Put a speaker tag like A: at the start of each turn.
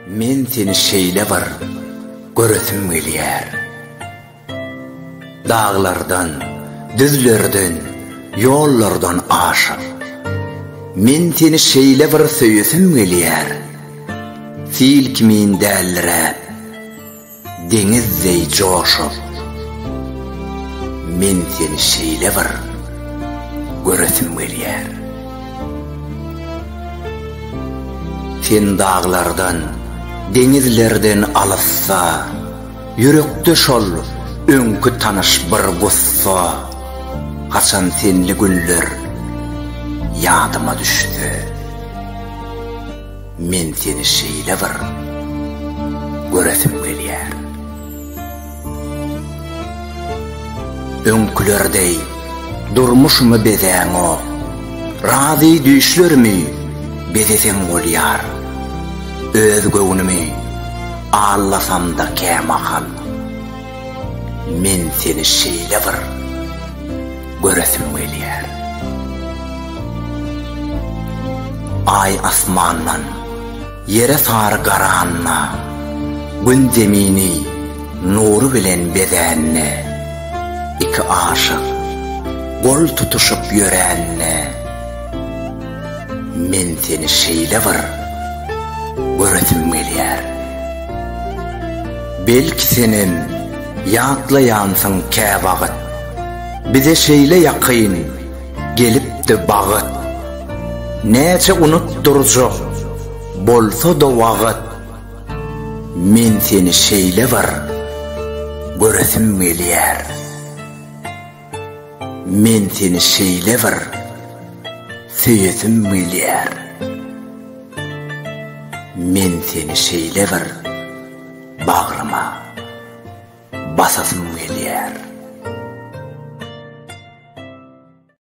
A: Men seni şeýle bir göresim gelýär. Dağlardan, düzlerden, yollardan aşıp. Men seni şeýle bir söýesim gelýär. Silkimin däldiräp, deňizdej joşup. Men seni şeýle bir göresim gelýär. Sen dağlardan, deňizlerden alassa, yürekde şol öňkü tanış bir gussa. Haçan senli günler yadıma düştü. Men seni şeýle bir göresim gelýär. Öňkülerdej durmuşmy bezeň o, razy düşlermi bezeseň bolýar. Öz göwnümi allasam da kämahan. Men seni şeýle bir göresim gelýär. Ay asmandan yere sar garanna, gün zemini nuru bilen bezänne, iki aşık gol tutuşup yöränne. Men seni şeýle bir göresim gelýär. Belki senin ýatlaýansyň kä wagt, bize şeýle ýakyn gelipdi bagyt. Näçe unutdurjak bolsa da wagt, men seni şeýle bir göresim gelýär. Men seni şeýle bir söýesim gelýär. Men seni şeýle bir bagryma basasym gelýär.